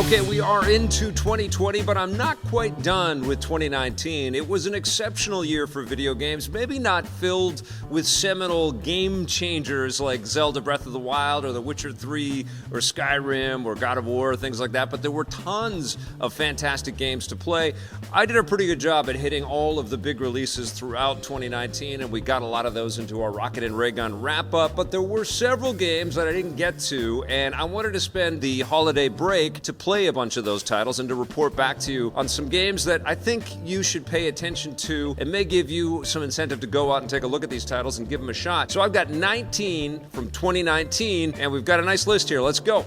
Okay, we are into 2020, but I'm not quite done with 2019. It was an exceptional year for video games, maybe not filled with seminal game changers like Zelda Breath of the Wild or The Witcher 3 or Skyrim or God of War, things like that, but there were tons of fantastic games to play. I did a pretty good job at hitting all of the big releases throughout 2019, and we got a lot of those into our Rocket and Ray Gun wrap-up, but there were several games that I didn't get to, and I wanted to spend the holiday break to play a bunch of those titles and to report back to you on some games that I think you should pay attention to and may give you some incentive to go out and take a look at these titles and give them a shot. So I've got 19 from 2019, and we've got a nice list here. Let's go.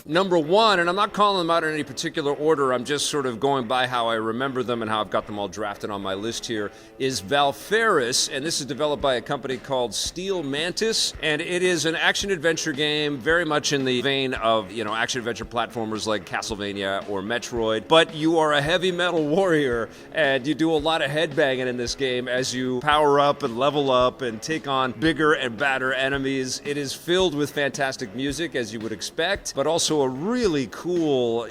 Number one, and I'm not calling them out in any particular order, I'm just sort of going by how I remember them and how I've got them all drafted on my list here, is Valfaris, and this is developed by a company called Steel Mantis, and it is an action-adventure game very much in the vein of, action-adventure platformers like Castlevania or Metroid, but you are a heavy metal warrior, and you do a lot of headbanging in this game as you power up and level up and take on bigger and badder enemies. It is filled with fantastic music, as you would expect, but also a really cool,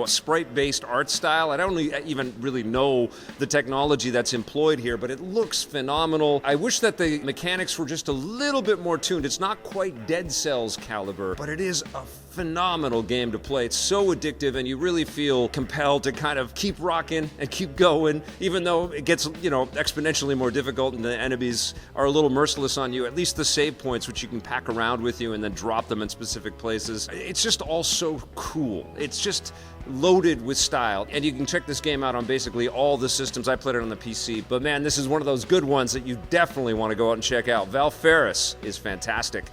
sprite-based art style. I don't even really know the technology that's employed here, but it looks phenomenal. I wish that the mechanics were just a little bit more tuned. It's not quite Dead Cells caliber, but it is a phenomenal game to play. It's so addictive, and you really feel compelled to kind of keep rocking and keep going, even though it gets, exponentially more difficult and the enemies are a little merciless on you. At least the save points, which you can pack around with you and then drop them in specific places. It's just all so cool. It's just loaded with style, and you can check this game out on basically all the systems. I played it on the PC, but man, this is one of those good ones that you definitely want to go out and check out. Val Ferriss is fantastic.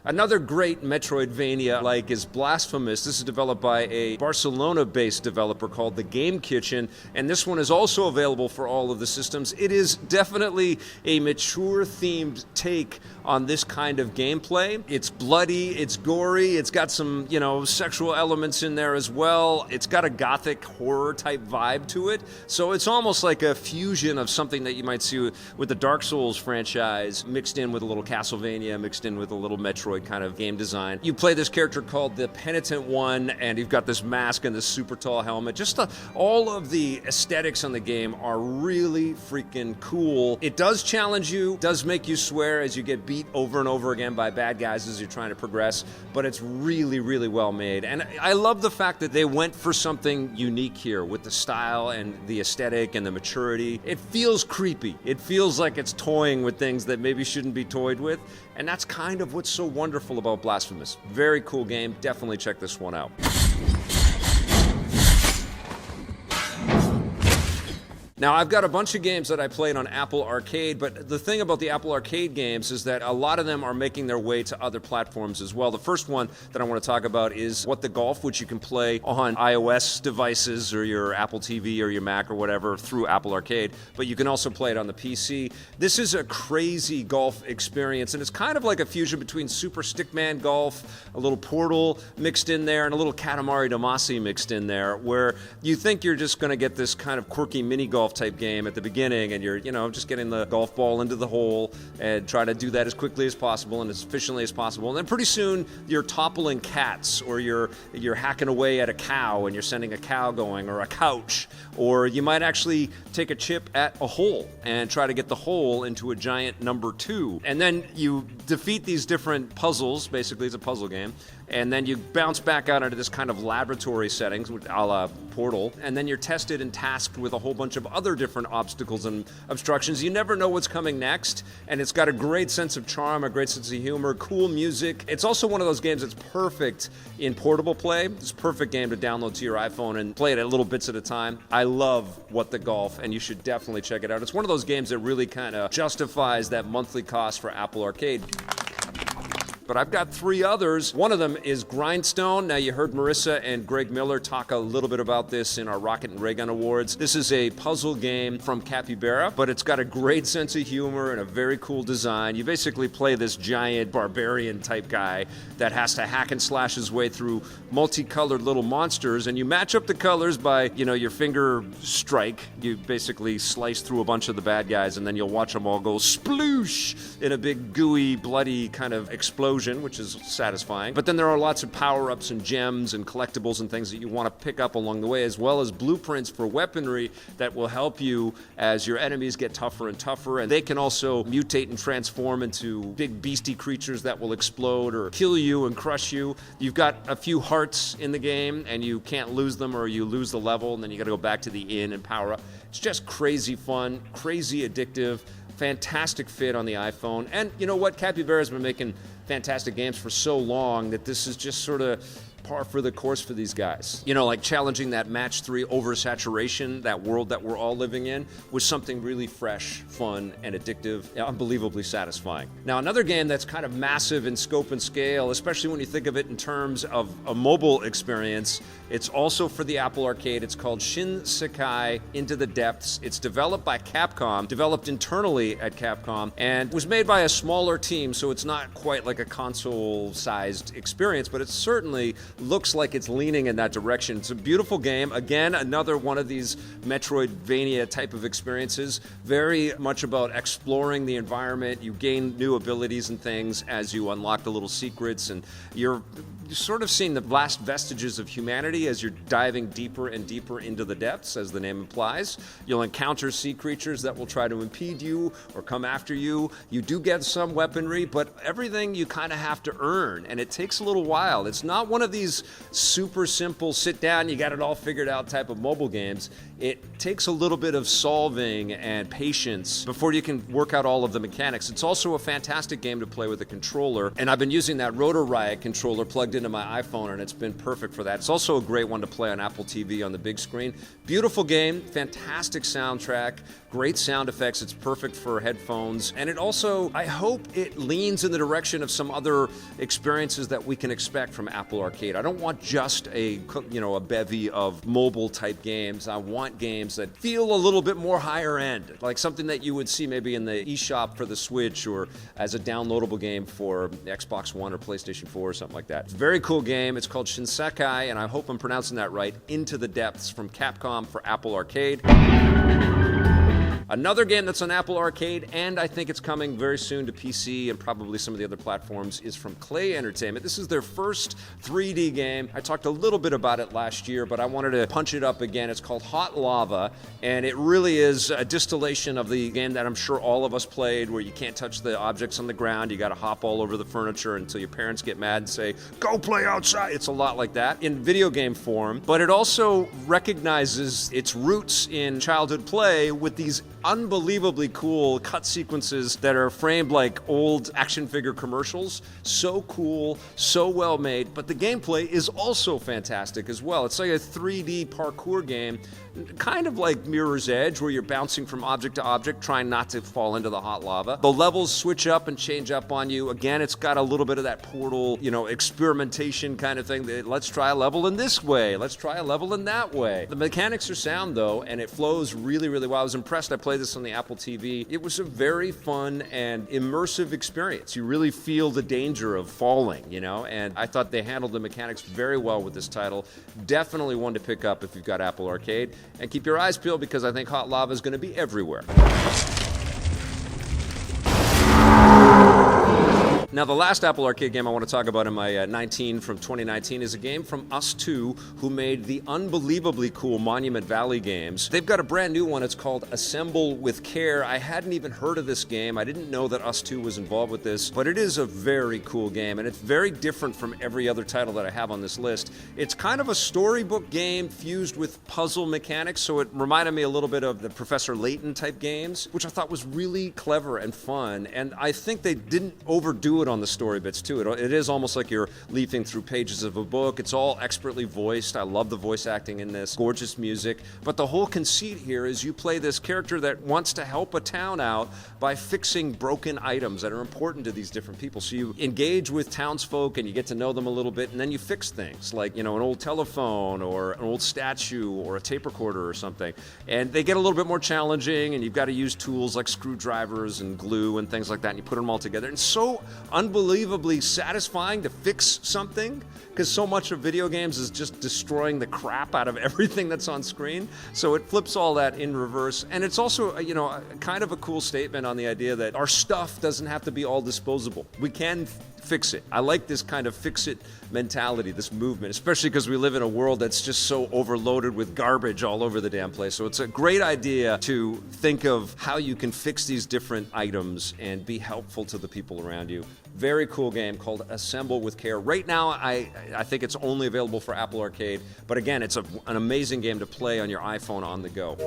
Another great Metroidvania-like is Blasphemous. This is developed by a Barcelona-based developer called The Game Kitchen, and this one is also available for all of the systems. It is definitely a mature-themed take on this kind of gameplay. It's bloody, it's gory, it's got some, sexual elements in there as well. It's got a gothic horror-type vibe to it, so it's almost like a fusion of something that you might see with the Dark Souls franchise, mixed in with a little Castlevania, mixed in with a little Metroid kind of game design. You play this character called the Penitent One, and you've got this mask and this super tall helmet. Just all of the aesthetics on the game are really freaking cool. It does challenge you, does make you swear as you get beat over and over again by bad guys as you're trying to progress, but it's really, really well made. And I love the fact that they went for something unique here with the style and the aesthetic and the maturity. It feels creepy. It feels like it's toying with things that maybe shouldn't be toyed with, and that's kind of what's so wonderful about Blasphemous. Very cool game. Definitely check this one out. Now, I've got a bunch of games that I played on Apple Arcade, but the thing about the Apple Arcade games is that a lot of them are making their way to other platforms as well. The first one that I want to talk about is What the Golf, which you can play on iOS devices or your Apple TV or your Mac or whatever through Apple Arcade, but you can also play it on the PC. This is a crazy golf experience, and it's kind of like a fusion between Super Stickman Golf, a little Portal mixed in there, and a little Katamari Damacy mixed in there, where you think you're just going to get this kind of quirky mini golf type game at the beginning, and you're just getting the golf ball into the hole and try to do that as quickly as possible and as efficiently as possible, and then pretty soon you're toppling cats, or you're hacking away at a cow and you're sending a cow going, or a couch, or you might actually take a chip at a hole and try to get the hole into a giant number 2, and then you defeat these different puzzles. Basically it's a puzzle game, and then you bounce back out into this kind of laboratory settings, a la Portal, and then you're tested and tasked with a whole bunch of other different obstacles and obstructions. You never know what's coming next, and it's got a great sense of charm, a great sense of humor, cool music. It's also one of those games that's perfect in portable play. It's a perfect game to download to your iPhone and play it at little bits at a time. I love What the Golf, and you should definitely check it out. It's one of those games that really kind of justifies that monthly cost for Apple Arcade. But but I've got 3 others. One of them is Grindstone. Now, you heard Marissa and Greg Miller talk a little bit about this in our Rocket and Ray Gun Awards. This is a puzzle game from Capybara, but it's got a great sense of humor and a very cool design. You basically play this giant barbarian type guy that has to hack and slash his way through multicolored little monsters, and you match up the colors by, your finger strike. You basically slice through a bunch of the bad guys, and then you'll watch them all go sploosh in a big gooey, bloody kind of explosion, which is satisfying. But then there are lots of power-ups and gems and collectibles and things that you want to pick up along the way, as well as blueprints for weaponry that will help you as your enemies get tougher and tougher. And they can also mutate and transform into big beastie creatures that will explode or kill you and crush you. You've got a few hearts in the game, and you can't lose them, or you lose the level, and then you got to go back to the inn and power up. It's just crazy fun, crazy addictive, fantastic fit on the iPhone. And you know what? Capybara's been making fantastic games for so long that this is just sort of par for the course for these guys. Like challenging that match 3 oversaturation, that world that we're all living in, with something really fresh, fun, and addictive, unbelievably satisfying. Now, another game that's kind of massive in scope and scale, especially when you think of it in terms of a mobile experience, it's also for the Apple Arcade. It's called Shinsekai Into the Depths. It's developed by Capcom, developed internally at Capcom, and was made by a smaller team, so it's not quite like a console-sized experience, but it certainly looks like it's leaning in that direction. It's a beautiful game. Again, another one of these Metroidvania type of experiences. Very much about exploring the environment. You gain new abilities and things as you unlock the little secrets, and you're sort of seeing the last vestiges of humanity as you're diving deeper and deeper into the depths, as the name implies. You'll encounter sea creatures that will try to impede you or come after you. You do get some weaponry, but everything you kind of have to earn, and it takes a little while. It's not one of these super simple, sit down, you got it all figured out type of mobile games. It takes a little bit of solving and patience before you can work out all of the mechanics. It's also a fantastic game to play with a controller, and I've been using that Rotor Riot controller plugged into my iPhone, and it's been perfect for that. It's also a great one to play on Apple TV on the big screen. Beautiful game, fantastic soundtrack, great sound effects. It's perfect for headphones, and it also, I hope it leans in the direction of some other experiences that we can expect from Apple Arcade. I don't want just a bevy of mobile type games. I want games that feel a little bit more higher end, like something that you would see maybe in the eShop for the Switch or as a downloadable game for Xbox One or PlayStation 4 or something like that. It's a very cool game. It's called Shinsekai, and I hope I'm pronouncing that right, Into the Depths from Capcom for Apple Arcade. Another game that's on Apple Arcade, and I think it's coming very soon to PC and probably some of the other platforms, is from Clay Entertainment. This is their first 3D game. I talked a little bit about it last year, but I wanted to punch it up again. It's called Hot Lava, and it really is a distillation of the game that I'm sure all of us played, where you can't touch the objects on the ground. You got to hop all over the furniture until your parents get mad and say, "Go play outside." It's a lot like that in video game form, but it also recognizes its roots in childhood play with these unbelievably cool cut sequences that are framed like old action figure commercials. So cool, so well made, but the gameplay is also fantastic as well. It's like a 3D parkour game, kind of like Mirror's Edge, where you're bouncing from object to object, trying not to fall into the hot lava. The levels switch up and change up on you. Again, it's got a little bit of that Portal, experimentation kind of thing. Let's try a level in this way. Let's try a level in that way. The mechanics are sound, though, and it flows really, really well. I was impressed. I played this on the Apple TV. It was a very fun and immersive experience. You really feel the danger of falling, and I thought they handled the mechanics very well with this title. Definitely one to pick up if you've got Apple Arcade. And keep your eyes peeled, because I think Hot Lava is going to be everywhere. Now, the last Apple Arcade game I want to talk about in my 19 from 2019 is a game from Us2, who made the unbelievably cool Monument Valley games. They've got a brand new one. It's called Assemble with Care. I hadn't even heard of this game. I didn't know that Us2 was involved with this, but it is a very cool game, and it's very different from every other title that I have on this list. It's kind of a storybook game fused with puzzle mechanics, so it reminded me a little bit of the Professor Layton type games, which I thought was really clever and fun, and I think they didn't overdo fluid on the story bits too. It is almost like you're leafing through pages of a book. It's all expertly voiced. I love the voice acting in this. Gorgeous music. But the whole conceit here is you play this character that wants to help a town out by fixing broken items that are important to these different people. So you engage with townsfolk and you get to know them a little bit, and then you fix things like, an old telephone or an old statue or a tape recorder or something. And they get a little bit more challenging, and you've got to use tools like screwdrivers and glue and things like that, and you put them all together. And it's so unbelievably satisfying to fix something, because so much of video games is just destroying the crap out of everything that's on screen. So it flips all that in reverse. And it's also, kind of a cool statement on the idea that our stuff doesn't have to be all disposable. We can fix it. I like this kind of fix-it mentality, this movement, especially because we live in a world that's just so overloaded with garbage all over the damn place. So it's a great idea to think of how you can fix these different items and be helpful to the people around you. Very cool game called Assemble with Care. Right now, I think it's only available for Apple Arcade, but again, it's an amazing game to play on your iPhone on the go.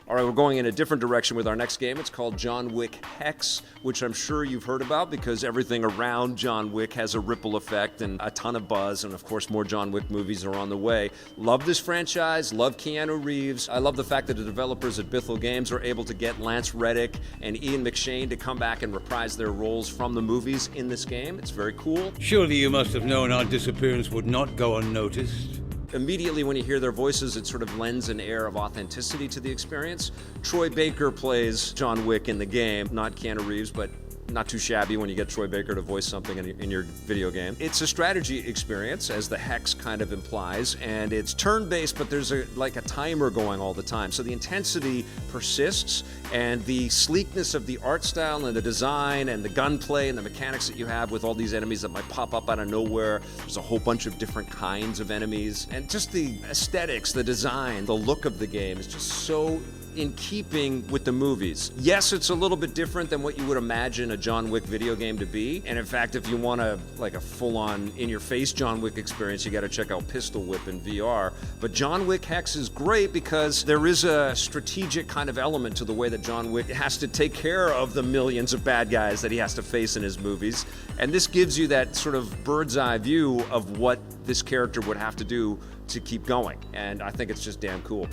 All right, we're going in a different direction with our next game. It's called John Wick Hex, which I'm sure you've heard about because everything around John Wick has a ripple effect and a ton of buzz, and of course more John Wick movies are on the way. Love this franchise, love Keanu Reeves. I love the fact that the developers at Bithell Games were able to get Lance Reddick and Ian McShane to come back and reprise their roles from the movies in this game. It's very cool. Surely you must have known our disappearance would not go unnoticed. Immediately when you hear their voices, it sort of lends an air of authenticity to the experience. Troy Baker plays John Wick in the game, not Keanu Reeves, but not too shabby when you get Troy Baker to voice something in your video game. It's a strategy experience, as the Hex kind of implies, and it's turn-based, but there's a timer going all the time. So the intensity persists, and the sleekness of the art style and the design and the gunplay and the mechanics that you have with all these enemies that might pop up out of nowhere. There's a whole bunch of different kinds of enemies, and just the aesthetics, the design, the look of the game is just so in keeping with the movies. Yes, it's a little bit different than what you would imagine a John Wick video game to be. And in fact, if you want a full-on in-your-face John Wick experience, you got to check out Pistol Whip in VR. But John Wick Hex is great because there is a strategic kind of element to the way that John Wick has to take care of the millions of bad guys that he has to face in his movies. And this gives you that sort of bird's eye view of what this character would have to do to keep going, and I think it's just damn cool.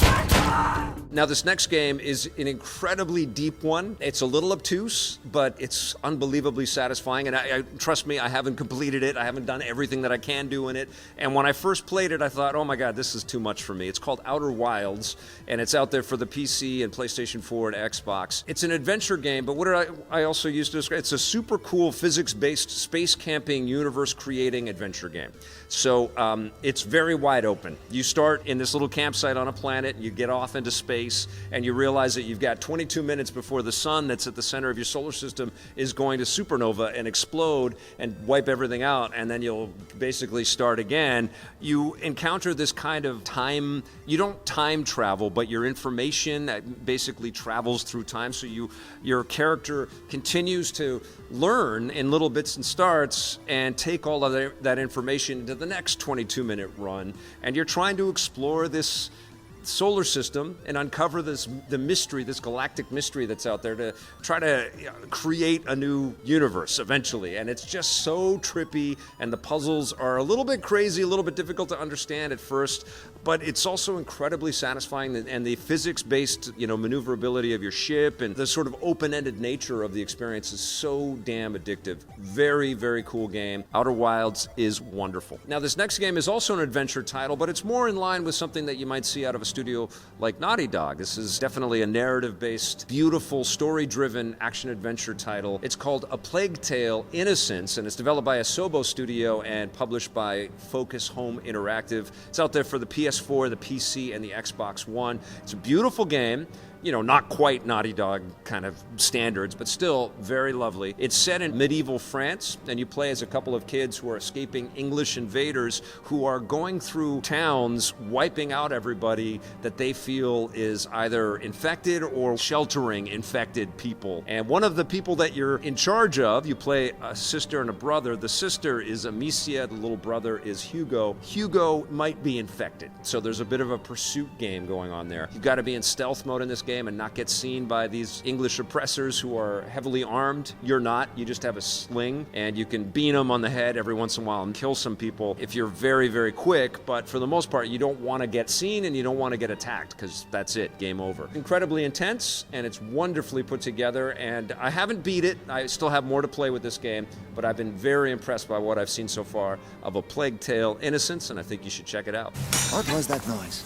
Now this next game is an incredibly deep one. It's a little obtuse, but it's unbelievably satisfying, and trust me, I haven't completed it. I haven't done everything that I can do in it, and when I first played it, I thought, oh my god, this is too much for me. It's called Outer Wilds, and it's out there for the PC and PlayStation 4 and Xbox. It's an adventure game, but what did I also use to describe? It's a super cool physics-based space camping, universe-creating adventure game. So it's very wide open. You start in this little campsite on a planet, you get off into space, and you realize that you've got 22 minutes before the sun that's at the center of your solar system is going to supernova and explode and wipe everything out, and then you'll basically start again. You encounter this kind of time, you don't time travel, but your information basically travels through time, so your character continues to learn in little bits and starts and take all of that information into the next 22-minute run, and you're trying to explore this solar system and uncover the mystery, this galactic mystery that's out there, to try to create a new universe eventually. And it's just so trippy, and the puzzles are a little bit crazy, a little bit difficult to understand at first, but it's also incredibly satisfying, and the physics-based, maneuverability of your ship and the sort of open-ended nature of the experience is so damn addictive. Very, very cool game. Outer Wilds is wonderful. Now, this next game is also an adventure title, but it's more in line with something that you might see out of a studio like Naughty Dog. This is definitely a narrative-based, beautiful, story-driven action-adventure title. It's called A Plague Tale: Innocence, and it's developed by Asobo Studio and published by Focus Home Interactive. It's out there for the PS4, the PC, and the Xbox One. It's a beautiful game. Not quite Naughty Dog kind of standards, but still very lovely. It's set in medieval France, and you play as a couple of kids who are escaping English invaders who are going through towns, wiping out everybody that they feel is either infected or sheltering infected people. And one of the people that you're in charge of, you play a sister and a brother. The sister is Amicia, the little brother is Hugo. Hugo might be infected, so there's a bit of a pursuit game going on there. You've got to be in stealth mode in this game. game and not get seen by these English oppressors who are heavily armed. You're not. You just have a sling, and you can bean them on the head every once in a while and kill some people if you're very, very quick. But for the most part, you don't want to get seen and you don't want to get attacked, because that's it. Game over. Incredibly intense, and it's wonderfully put together, and I haven't beat it. I still have more to play with this game, but I've been very impressed by what I've seen so far of A Plague Tale: Innocence, and I think you should check it out. What was that noise?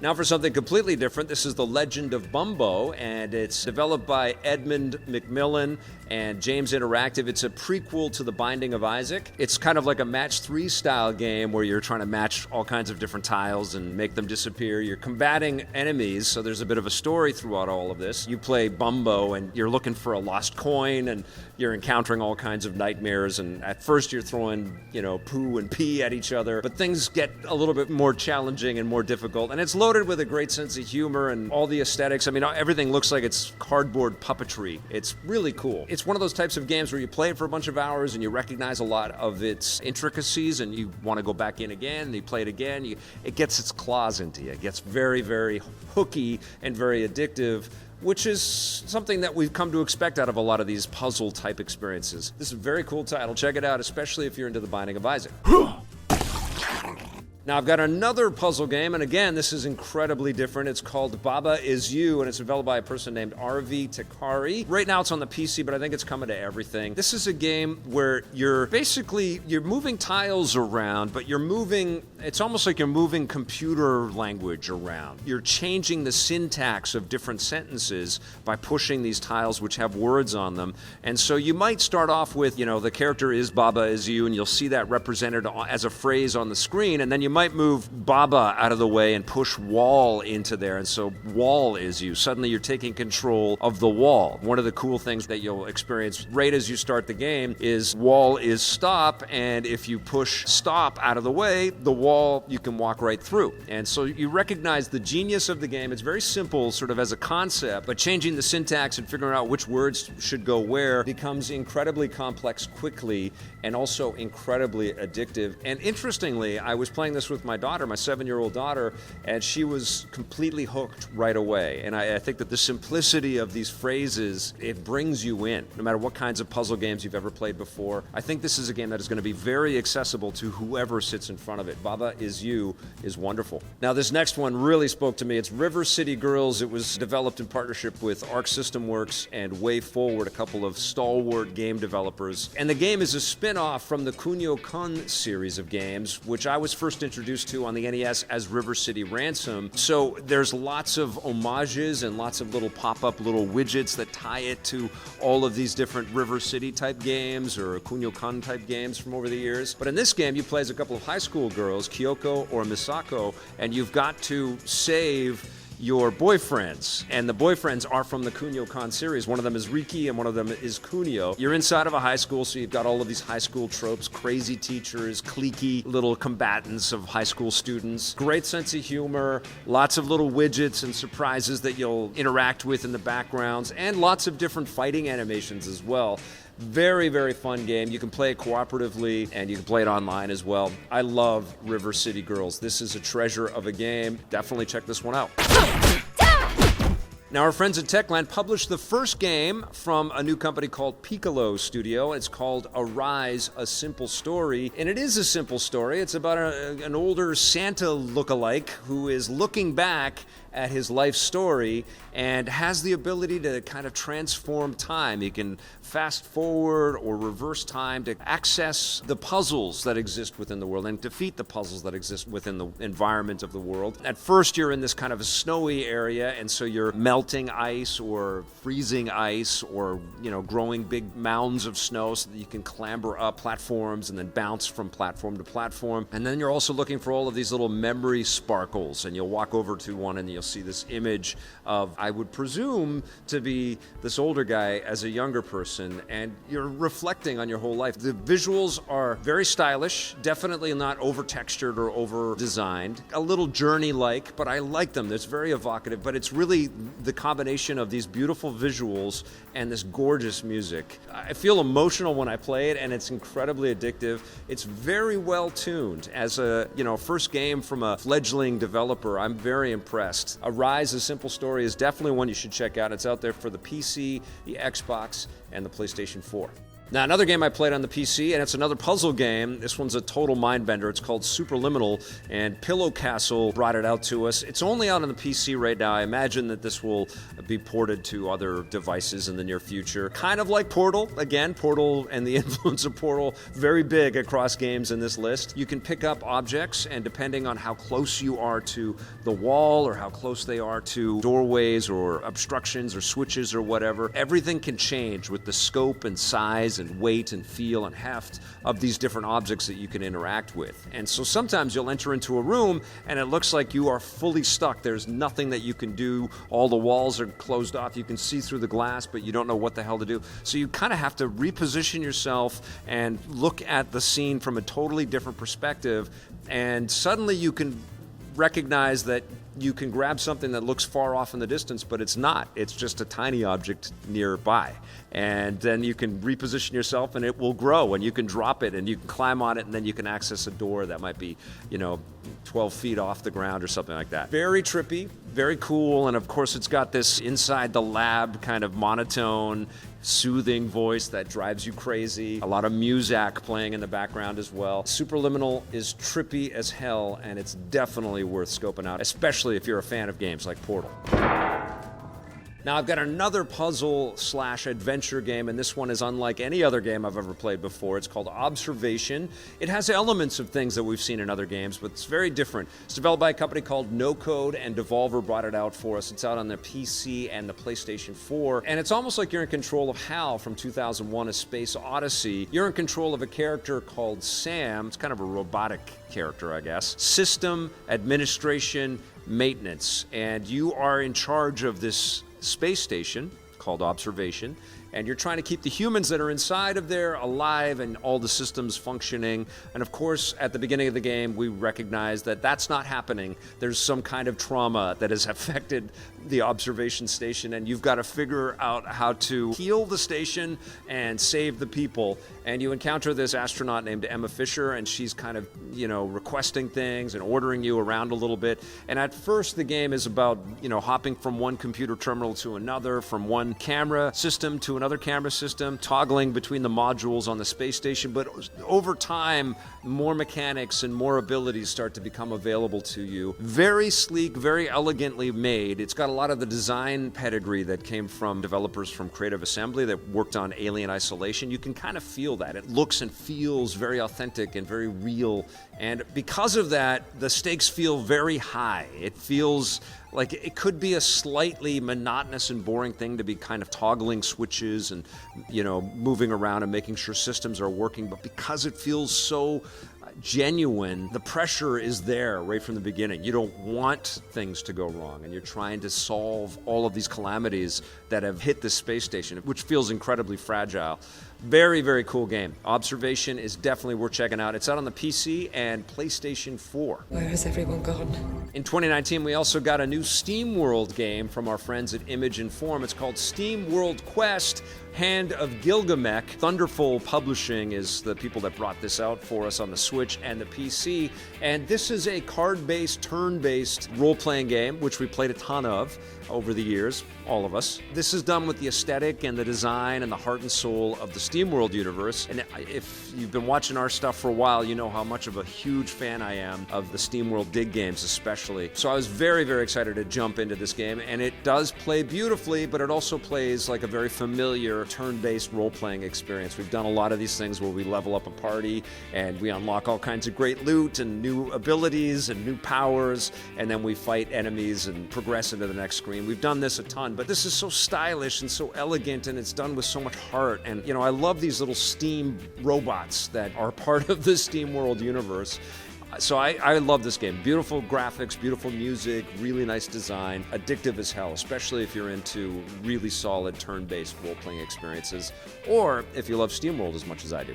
Now for something completely different, this is The Legend of Bumbo, and it's developed by Edmund McMillan and James Interactive. It's a prequel to The Binding of Isaac. It's kind of like a match 3 style game where you're trying to match all kinds of different tiles and make them disappear. You're combating enemies, so there's a bit of a story throughout all of this. You play Bumbo, and you're looking for a lost coin, and you're encountering all kinds of nightmares, and at first you're throwing, poo and pee at each other, but things get a little bit more challenging and more difficult, and it's loaded with a great sense of humor and all the aesthetics. I mean, everything looks like it's cardboard puppetry. It's really cool. It's one of those types of games where you play it for a bunch of hours and you recognize a lot of its intricacies and you want to go back in again, and you play it again. It gets its claws into you. It gets very, very hooky and very addictive, which is something that we've come to expect out of a lot of these puzzle-type experiences. This is a very cool title. Check it out, especially if you're into The Binding of Isaac. Now, I've got another puzzle game, and again, this is incredibly different. It's called Baba Is You, and it's developed by a person named R.V. Takari. Right now, it's on the PC, but I think it's coming to everything. This is a game where you're moving tiles around, but it's almost like you're moving computer language around. You're changing the syntax of different sentences by pushing these tiles which have words on them. And so you might start off with, the character is Baba Is You, and you'll see that represented as a phrase on the screen, and then you might move Baba out of the way and push wall into there, and so wall is you. Suddenly you're taking control of the wall. One of the cool things that you'll experience right as you start the game is wall is stop, and if you push stop out of the way, the wall you can walk right through. And so you recognize the genius of the game. It's very simple sort of as a concept, but changing the syntax and figuring out which words should go where becomes incredibly complex quickly and also incredibly addictive. And interestingly, I was playing this with my daughter, my 7-year-old daughter, and she was completely hooked right away. And I think that the simplicity of these phrases, it brings you in, no matter what kinds of puzzle games you've ever played before. I think this is a game that is going to be very accessible to whoever sits in front of it. Baba Is You is wonderful. Now, this next one really spoke to me. It's River City Girls. It was developed in partnership with Arc System Works and Way Forward, a couple of stalwart game developers. And the game is a spin-off from the Kunio-kun series of games, which I was first introduced to on the NES as River City Ransom. So there's lots of homages and lots of little pop-up little widgets that tie it to all of these different River City type games or Kunio-kun type games from over the years. But in this game, you play as a couple of high school girls, Kyoko or Misako, and you've got to save your boyfriends, and the boyfriends are from the Kunio-kun series. One of them is Riki and one of them is Kunio. You're inside of a high school, so you've got all of these high school tropes, crazy teachers, cliquey little combatants of high school students. Great sense of humor, lots of little widgets and surprises that you'll interact with in the backgrounds, and lots of different fighting animations as well. Very, very fun game. You can play it cooperatively, and you can play it online as well. I love River City Girls. This is a treasure of a game. Definitely check this one out. Now, our friends at Techland published the first game from a new company called Piccolo Studio. It's called Arise, A Simple Story. And it is a simple story. It's about an older Santa lookalike who is looking back at his life story and has the ability to kind of transform time. He can fast forward or reverse time to access the puzzles that exist within the world and defeat the puzzles that exist within the environment of the world. At first, you're in this kind of a snowy area, and so you're melting ice or freezing ice or, growing big mounds of snow so that you can clamber up platforms and then bounce from platform to platform. And then you're also looking for all of these little memory sparkles, and you'll walk over to one and you'll see this image of, I would presume, to be this older guy as a younger person, and you're reflecting on your whole life. The visuals are very stylish, definitely not over-textured or over-designed. A little journey-like, but I like them. It's very evocative, but it's really the combination of these beautiful visuals and this gorgeous music. I feel emotional when I play it, and it's incredibly addictive. It's very well tuned. As a first game from a fledgling developer, I'm very impressed. Quest. Arise, A Simple Story is definitely one you should check out. It's out there for the PC, the Xbox, and the PlayStation 4. Now, another game I played on the PC, and it's another puzzle game. This one's a total mind-bender. It's called Superliminal, and Pillow Castle brought it out to us. It's only out on the PC right now. I imagine that this will be ported to other devices in the near future. Kind of like Portal. Again, Portal and the influence of Portal, very big across games in this list. You can pick up objects, and depending on how close you are to the wall or how close they are to doorways or obstructions or switches or whatever, everything can change with the scope and size and weight and feel and heft of these different objects that you can interact with. And so sometimes you'll enter into a room and it looks like you are fully stuck. There's nothing that you can do. All the walls are closed off. You can see through the glass, but you don't know what the hell to do. So you kind of have to reposition yourself and look at the scene from a totally different perspective. And suddenly you can recognize that you can grab something that looks far off in the distance, but it's not. It's just a tiny object nearby. And then you can reposition yourself and it will grow, and you can drop it and you can climb on it, and then you can access a door that might be, 12 feet off the ground or something like that. Very trippy, very cool, and of course it's got this inside the lab kind of monotone, soothing voice that drives you crazy. A lot of music playing in the background as well. Superliminal is trippy as hell, and it's definitely worth scoping out, especially if you're a fan of games like Portal. Now, I've got another puzzle/adventure game, and this one is unlike any other game I've ever played before. It's called Observation. It has elements of things that we've seen in other games, but it's very different. It's developed by a company called No Code, and Devolver brought it out for us. It's out on the PC and the PlayStation 4, and it's almost like you're in control of HAL from 2001: A Space Odyssey. You're in control of a character called Sam. It's kind of a robotic character, I guess. System, administration, maintenance, and you are in charge of this space station called Observation, and you're trying to keep the humans that are inside of there alive and all the systems functioning. And of course, at the beginning of the game, we recognize that that's not happening. There's some kind of trauma that has affected the observation station, and you've got to figure out how to heal the station and save the people. And you encounter this astronaut named Emma Fisher, and she's kind of, requesting things and ordering you around a little bit. And at first, the game is about, hopping from one computer terminal to another, from one camera system to another camera system, toggling between the modules on the space station. But over time, more mechanics and more abilities start to become available to you. Very sleek, very elegantly made. It's got a lot of the design pedigree that came from developers from Creative Assembly that worked on Alien Isolation. You can kind of feel that. It looks and feels very authentic and very real. And because of that, the stakes feel very high. It feels like it could be a slightly monotonous and boring thing to be kind of toggling switches and, moving around and making sure systems are working. But because it feels so genuine, the pressure is there right from the beginning. You don't want things to go wrong, and you're trying to solve all of these calamities that have hit this space station, which feels incredibly fragile. Very, very cool game. Observation is definitely worth checking out. It's out on the PC and PlayStation 4. Where has everyone gone? In 2019, we also got a new SteamWorld game from our friends at Image and Form. It's called SteamWorld Quest: Hand of Gilgamech. Thunderful Publishing is the people that brought this out for us on the Switch and the PC. And this is a card-based, turn-based role-playing game, which we played a ton of over the years, all of us. This is done with the aesthetic and the design and the heart and soul of the SteamWorld universe. And if you've been watching our stuff for a while, you know how much of a huge fan I am of the SteamWorld Dig games especially. So I was very, very excited to jump into this game, and it does play beautifully, but it also plays like a very familiar turn-based role-playing experience. We've done a lot of these things where we level up a party and we unlock all kinds of great loot and new abilities and new powers, and then we fight enemies and progress into the next screen. We've done this a ton, but this is so stylish and so elegant, and it's done with so much heart. And, I love these little steam robots that are part of the SteamWorld universe. So I love this game. Beautiful graphics, beautiful music, really nice design, addictive as hell, especially if you're into really solid turn-based role-playing experiences, or if you love SteamWorld as much as I do.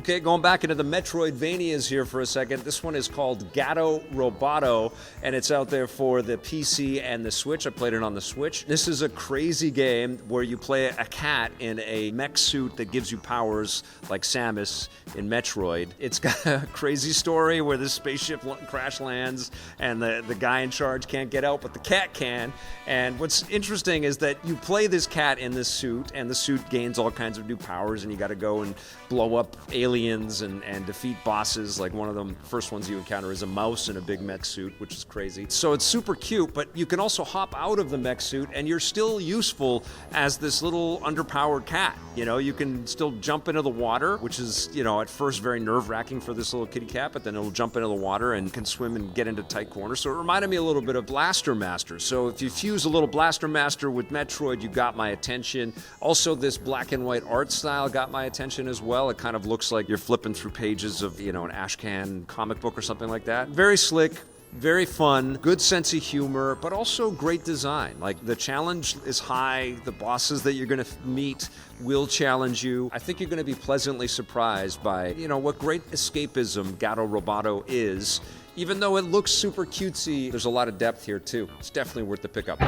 Okay, going back into the Metroidvanias here for a second. This one is called Gado Roboto, and it's out there for the PC and the Switch. I played it on the Switch. This is a crazy game where you play a cat in a mech suit that gives you powers like Samus in Metroid. It's got a crazy story where this spaceship crash lands and the guy in charge can't get out, but the cat can. And what's interesting is that you play this cat in this suit, and the suit gains all kinds of new powers, and you got to go and blow up aliens and defeat bosses. Like one of the first ones you encounter is a mouse in a big mech suit, which is crazy. So it's super cute, but you can also hop out of the mech suit and you're still useful as this little underpowered cat. You know, you can still jump into the water, which is, you know, at first very nerve-wracking for this little kitty cat, but then it'll jump into the water and can swim and get into tight corners. So it reminded me a little bit of Blaster Master. So if you fuse a little Blaster Master with Metroid, you got my attention. Also, this black and white art style got my attention as well. It kind of looks like you're flipping through pages of, you know, an Ashcan comic book or something like that. Very slick, very fun, good sense of humor, but also great design. Like, the challenge is high. The bosses that you're going to meet will challenge you. I think you're going to be pleasantly surprised by, you know, what great escapism Gado Roboto is. Even though it looks super cutesy, there's a lot of depth here too. It's definitely worth the pickup.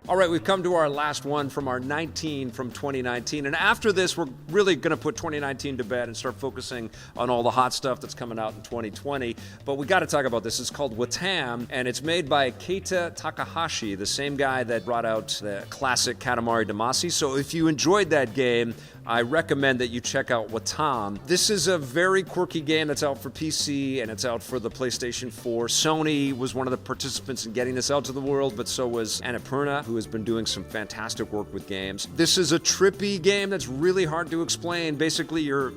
All right, we've come to our last one from our 19 from 2019. And after this, we're really going to put 2019 to bed and start focusing on all the hot stuff that's coming out in 2020. But we got to talk about this. It's called Wattam, and it's made by Keita Takahashi, the same guy that brought out the classic Katamari Damacy. So if you enjoyed that game, I recommend that you check out Wattam. This is a very quirky game that's out for PC and it's out for the PlayStation 4. Sony was one of the participants in getting this out to the world, but so was Annapurna, who has been doing some fantastic work with games. This is a trippy game that's really hard to explain. Basically, you're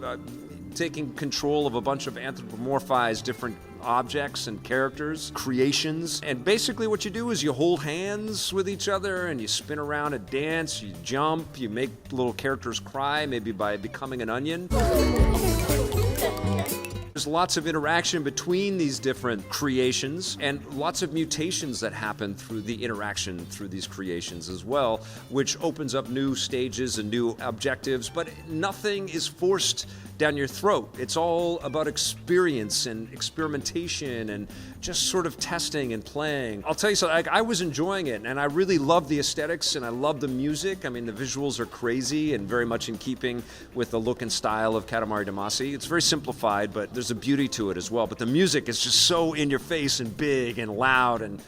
taking control of a bunch of anthropomorphized different objects and characters, creations. And basically what you do is you hold hands with each other and you spin around and dance, you jump, you make little characters cry, maybe by becoming an onion. There's lots of interaction between these different creations and lots of mutations that happen through the interaction through these creations as well, which opens up new stages and new objectives, but nothing is forced down your throat. It's all about experience and experimentation and just sort of testing and playing. I'll tell you something, I was enjoying it and I really love the aesthetics and I love the music. I mean, the visuals are crazy and very much in keeping with the look and style of Katamari Damacy. It's very simplified, but there's a beauty to it as well. But the music is just so in your face and big and loud and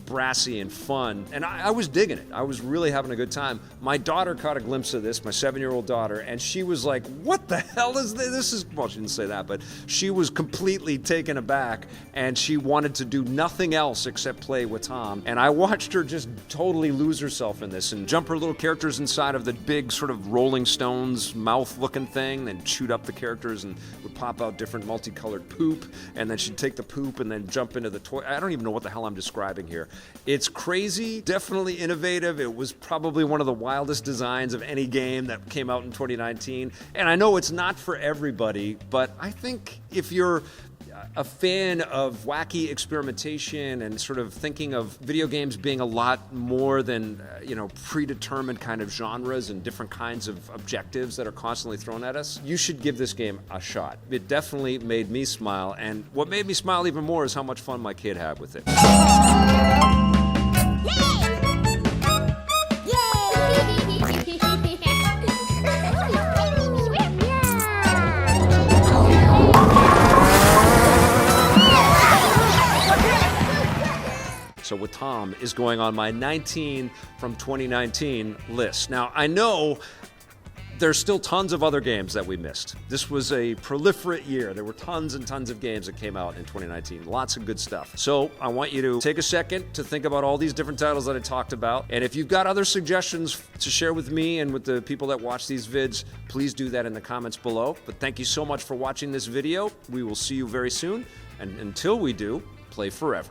brassy and fun, and I was digging it. I was really having a good time. My daughter caught a glimpse of this, my 7-year-old daughter, and she was like, what the hell is this? This is, well, she didn't say that, but she was completely taken aback, and she wanted to do nothing else except play Wattam, and I watched her just totally lose herself in this and jump her little characters inside of the big sort of Rolling Stones mouth-looking thing, and shoot up the characters and would pop out different multicolored poop, and then she'd take the poop and then jump into the toy. I don't even know what the hell I'm describing here. It's crazy, definitely innovative. It was probably one of the wildest designs of any game that came out in 2019. And I know it's not for everybody, but I think if you're a fan of wacky experimentation and sort of thinking of video games being a lot more than, predetermined kind of genres and different kinds of objectives that are constantly thrown at us, you should give this game a shot. It definitely made me smile, and what made me smile even more is how much fun my kid had with it. So Wattam is going on my 19 from 2019 list. Now, I know there's still tons of other games that we missed. This was a proliferate year. There were tons and tons of games that came out in 2019. Lots of good stuff. So I want you to take a second to think about all these different titles that I talked about. And if you've got other suggestions to share with me and with the people that watch these vids, please do that in the comments below. But thank you so much for watching this video. We will see you very soon. And until we do, play forever.